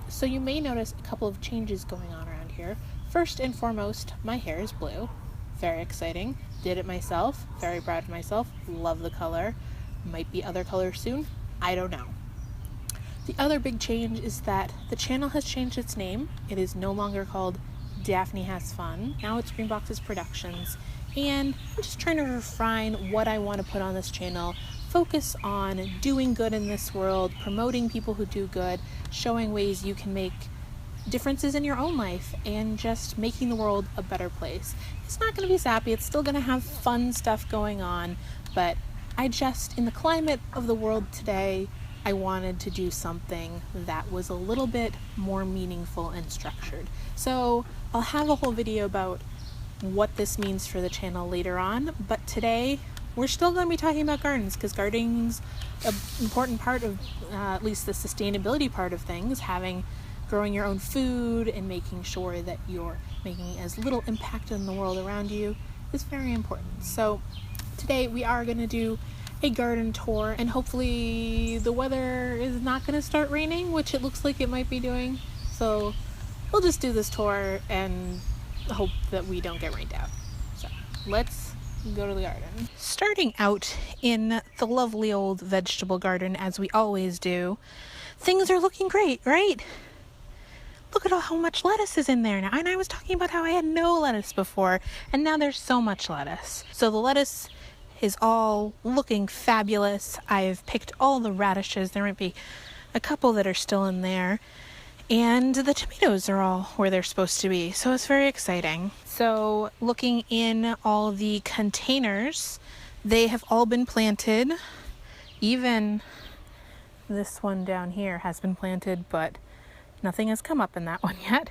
So you may notice a couple of changes going on around here. First and foremost, my hair is blue. Very exciting. Did it myself. Very proud of myself. Love the color. Might be other colors soon. I don't know. The other big change is that the channel has changed its name. It is no longer called Daphne Has Fun. Now it's Green Boxes Productions. And I'm just trying to refine what I want to put on this channel. Focus on doing good in this world, promoting people who do good, showing ways you can make differences in your own life, and just making the world a better place. It's not going to be sappy, it's still going to have fun stuff going on, but in the climate of the world today, I wanted to do something that was a little bit more meaningful and structured. So I'll have a whole video about what this means for the channel later on, but today we're still going to be talking about gardens, because gardening's an important part of at least the sustainability part of things. Growing your own food and making sure that you're making as little impact in the world around you is very important. So today we are going to do a garden tour, and hopefully the weather is not going to start raining, which it looks like it might be doing. So we'll just do this tour and hope that we don't get rained out. So let's go to the garden. Starting out in the lovely old vegetable garden, as we always do, things are looking great, right? Look at how much lettuce is in there now. And I was talking about how I had no lettuce before, and now there's so much lettuce. So the lettuce is all looking fabulous. I've picked all the radishes. There might be a couple that are still in there. And the tomatoes are all where they're supposed to be. So it's very exciting. So looking in all the containers, they have all been planted. Even this one down here has been planted, but nothing has come up in that one yet.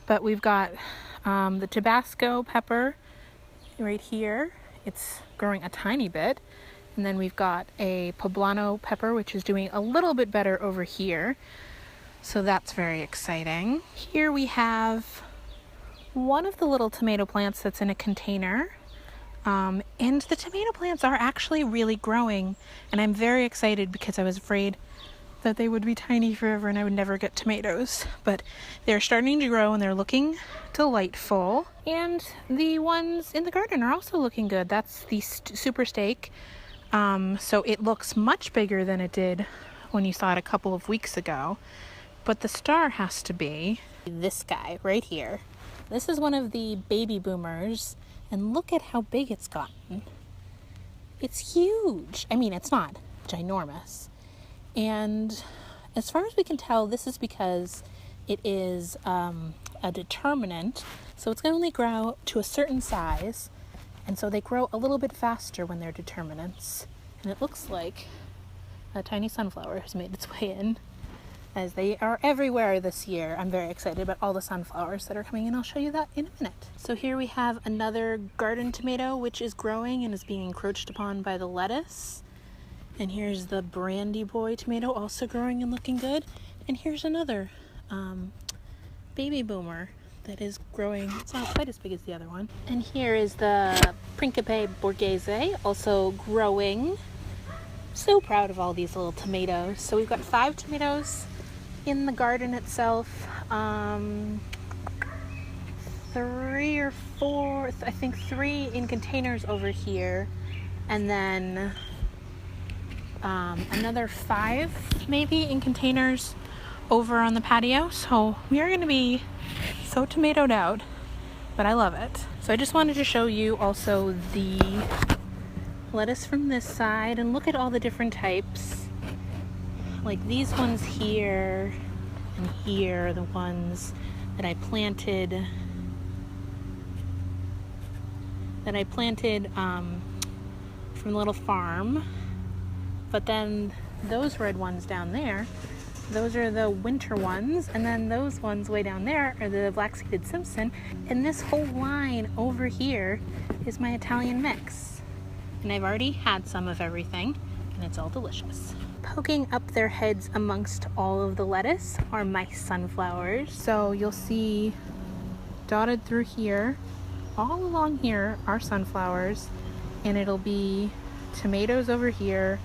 But we've got the Tabasco pepper right here. It's growing a tiny bit. And then we've got a poblano pepper, which is doing a little bit better over here. So that's very exciting. Here we have one of the little tomato plants that's in a container. And the tomato plants are actually really growing. And I'm very excited because I was afraid that they would be tiny forever and I would never get tomatoes, but they're starting to grow and they're looking delightful. And the ones in the garden are also looking good. That's the super steak. So it looks much bigger than it did when you saw it a couple of weeks ago, but the star has to be this guy right here. This is one of the baby boomers, and look at how big it's gotten. It's huge. I mean, it's not ginormous. And as far as we can tell, this is because it is a determinant. So it's going to only grow to a certain size. And so they grow a little bit faster when they're determinants. And it looks like a tiny sunflower has made its way in, as they are everywhere this year. I'm very excited about all the sunflowers that are coming in. I'll show you that in a minute. So here we have another garden tomato, which is growing and is being encroached upon by the lettuce. And here's the Brandy Boy tomato, also growing and looking good. And here's another baby boomer that is growing. It's not quite as big as the other one. And here is the Principe Borghese, also growing. So proud of all these little tomatoes. So we've got 5 tomatoes in the garden itself. 3 or 4, I think 3 in containers over here. And then another 5 maybe in containers over on the patio. So we are going to be so tomatoed out, but I love it. So I just wanted to show you also the lettuce from this side, and look at all the different types. Like these ones here and here are the ones that I planted from the little farm. But then those red ones down there, those are the winter ones, and then those ones way down there are the black-seeded Simpson, and this whole line over here is my Italian mix. And I've already had some of everything, and it's all delicious. Poking up their heads amongst all of the lettuce are my sunflowers. So you'll see dotted through here, all along here are sunflowers, and it'll be tomatoes over here,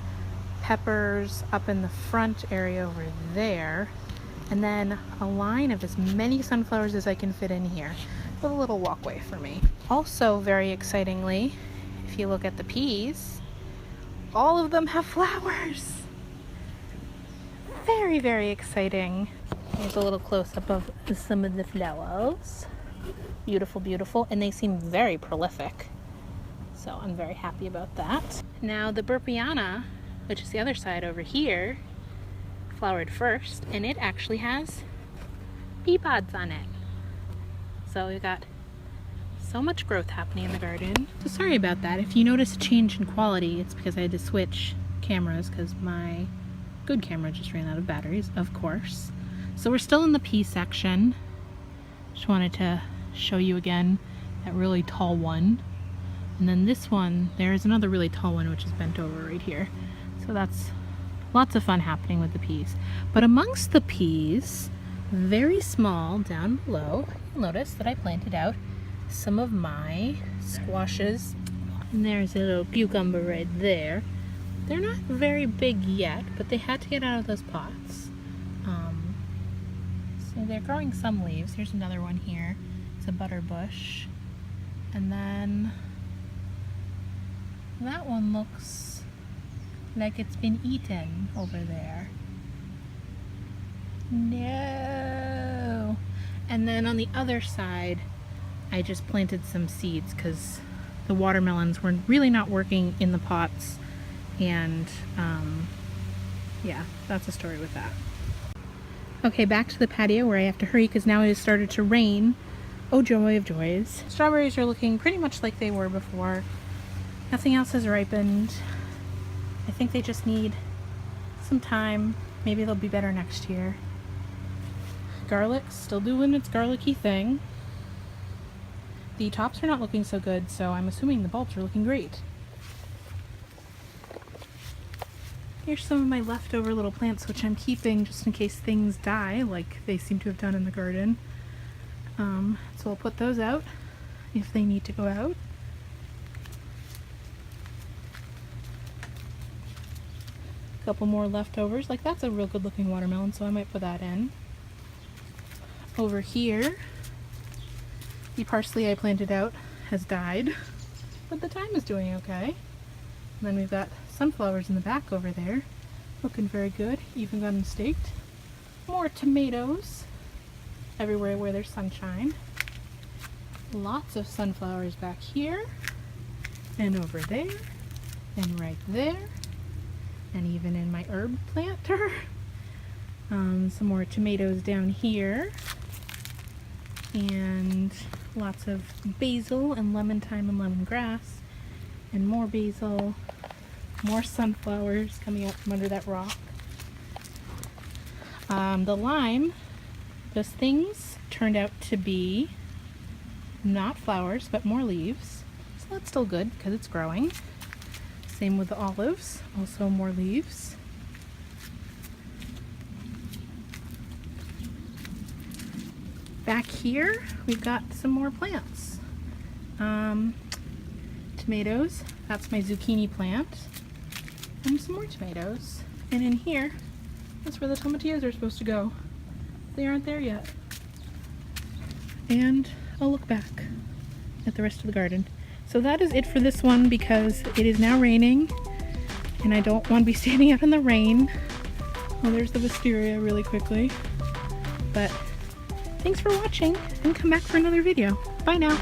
peppers up in the front area over there, And then a line of as many sunflowers as I can fit in here, with a little walkway for me. Also, very excitingly, if you look at the peas, all of them have flowers. Very, very exciting. Here's a little close-up of some of the flowers. Beautiful, beautiful, and they seem very prolific. So I'm very happy about that. Now the Burpiana, which is the other side over here, flowered first, and it actually has pea pods on it. So we've got so much growth happening in the garden. So sorry about that. If you notice a change in quality, it's because I had to switch cameras because my good camera just ran out of batteries, of course. So we're still in the pea section. Just wanted to show you again that really tall one. And then this one, there's another really tall one which is bent over right here. So that's lots of fun happening with the peas. But amongst the peas, very small down below, you'll notice that I planted out some of my squashes. And there's a little cucumber right there. They're not very big yet, but they had to get out of those pots. So they're growing some leaves. Here's another one here. It's a butter bush. And then that one looks like it's been eaten over there. No. And then on the other side, I just planted some seeds because the watermelons were really not working in the pots. And yeah, that's the story with that. Okay, back to the patio where I have to hurry because now it has started to rain. Oh, joy of joys. Strawberries are looking pretty much like they were before. Nothing else has ripened. I think they just need some time. Maybe they'll be better next year. Garlic's still doing its garlicky thing. The tops are not looking so good, so I'm assuming the bulbs are looking great. Here's some of my leftover little plants, which I'm keeping just in case things die, like they seem to have done in the garden. So I'll put those out if they need to go out. A couple more leftovers. Like that's a real good looking watermelon, so I might put that in. Over here, the parsley I planted out has died, but the thyme is doing okay. And then we've got sunflowers in the back over there, looking very good, even gotten staked. More tomatoes everywhere where there's sunshine. Lots of sunflowers back here, and over there, and right there, and even in my herb planter. Some more tomatoes down here, and lots of basil and lemon thyme and lemongrass, and more basil, more sunflowers coming out from under that rock. The lime, those things turned out to be not flowers, but more leaves. So that's still good because it's growing. Same with the olives, also more leaves. Back here, we've got some more plants. Tomatoes, that's my zucchini plant. And some more tomatoes. And in here, that's where the tomatillos are supposed to go. They aren't there yet. And I'll look back at the rest of the garden. So that is it for this one because it is now raining and I don't want to be standing out in the rain. Oh, there's the wisteria really quickly. But thanks for watching and come back for another video. Bye now.